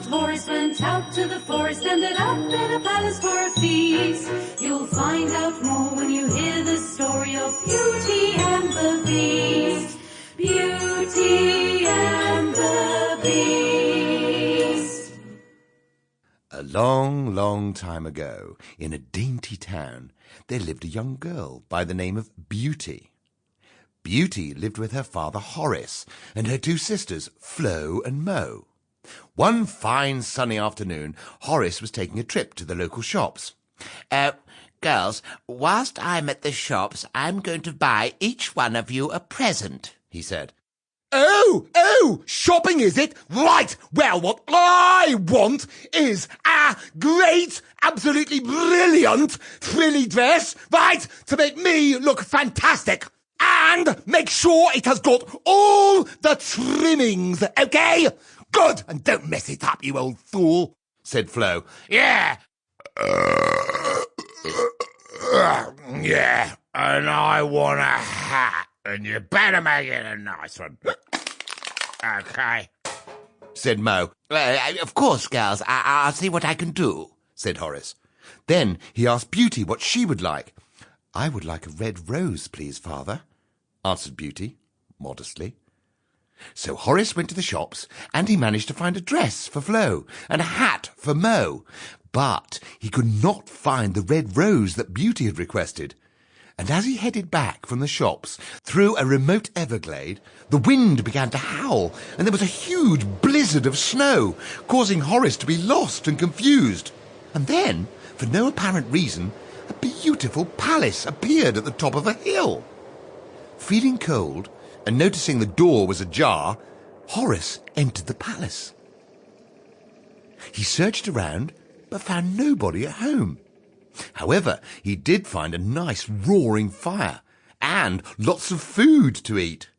old Horace went out to the forest, ended up in a palace for a feast. You'll find out more when you hear the story of Beauty and the Beast. Beauty and the Beast. A long, long time ago, in a dainty town, there lived a young girl by the name of Beauty. Beauty lived with her father Horace and her two sisters Flo and Mo. One fine sunny afternoon, Horace was taking a trip to the local shops. Girls, whilst I'm at the shops, I'm going to buy each one of you a present, he said. Oh, shopping is it? Right, well, what I want is a great, absolutely brilliant frilly dress, right, to make me look fantastic. And make sure it has got all the trimmings, okay? Good, and don't mess it up, you old fool, said Flo. Yeah. Yeah, and I want a hat, and you better make it a nice one. Okay, said Mo. Of course, girls, I'll see what I can do, said Horace. Then he asked Beauty what she would like. I would like a red rose, please, father, answered Beauty, modestly. So Horace went to the shops, and he managed to find a dress for Flo and a hat for Mo. But he could not find the red rose that Beauty had requested. And as he headed back from the shops through a remote everglade, the wind began to howl, and there was a huge blizzard of snow, causing Horace to be lost and confused. And then, for no apparent reason, a beautiful palace appeared at the top of a hill. Feeling cold, and noticing the door was ajar, Horace entered the palace. He searched around, but found nobody at home. However, he did find a nice roaring fire, and lots of food to eat.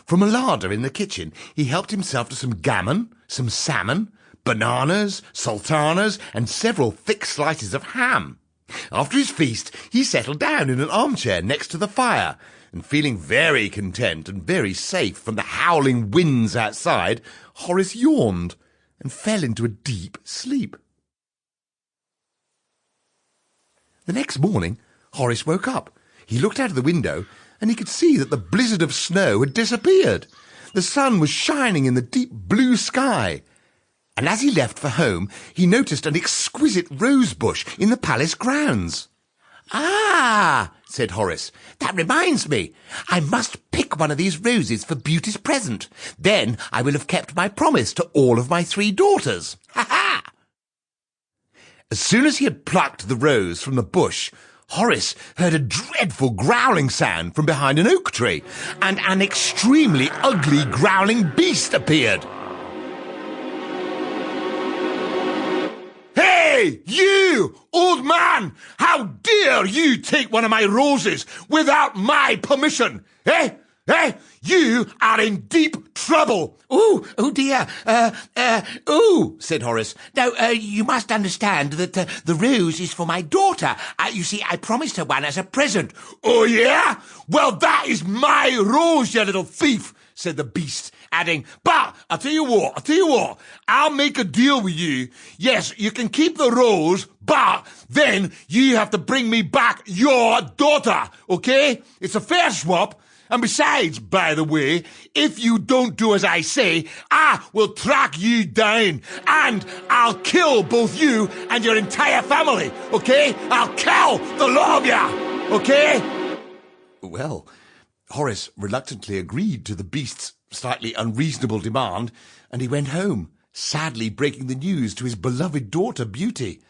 From a larder in the kitchen, he helped himself to some gammon, some salmon, bananas, sultanas, and several thick slices of ham. After his feast, he settled down in an armchair next to the fire, and feeling very content and very safe from the howling winds outside, Horace yawned and fell into a deep sleep. The next morning, Horace woke up. He looked out of the window, and he could see that the blizzard of snow had disappeared. The sun was shining in the deep blue sky. And as he left for home, he noticed an exquisite rose bush in the palace grounds. Ah, said Horace, that reminds me. I must pick one of these roses for Beauty's present. Then I will have kept my promise to all of my 3 daughters. Ha ha! As soon as he had plucked the rose from the bush, Horace heard a dreadful growling sound from behind an oak tree, and an extremely ugly growling beast appeared. Hey, you, old man! How dare you take one of my roses without my permission? You are in deep trouble. Oh dear. Said Horace. Now, you must understand that the rose is for my daughter. You see, I promised her one as a present. Oh, yeah? Well, that is my rose, you little thief, said the beast, adding, but I'll tell you what, I'll make a deal with you. Yes, you can keep the rose, but then you have to bring me back your daughter, okay? It's a fair swap. And besides, by the way, if you don't do as I say, I will track you down and I'll kill both you and your entire family, okay? I'll kill the lot of you, okay? Well, Horace reluctantly agreed to the beast's slightly unreasonable demand, and he went home, sadly breaking the news to his beloved daughter, Beauty.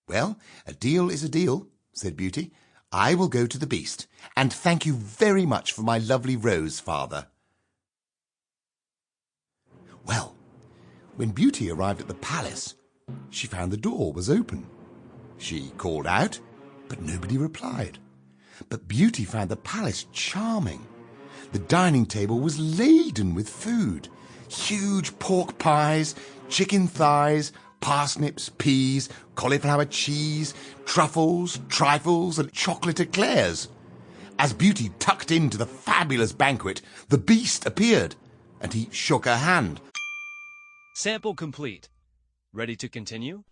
Well, a deal is a deal, said Beauty. I will go to the beast, and thank you very much for my lovely rose, father. Well, when Beauty arrived at the palace, she found the door was open. She called out, but nobody replied. But Beauty found the palace charming. The dining table was laden with food. Huge pork pies, chicken thighs, parsnips, peas, cauliflower cheese, truffles, trifles, and chocolate eclairs. As Beauty tucked into the fabulous banquet, the beast appeared, and he shook her hand. Sample complete. Ready to continue?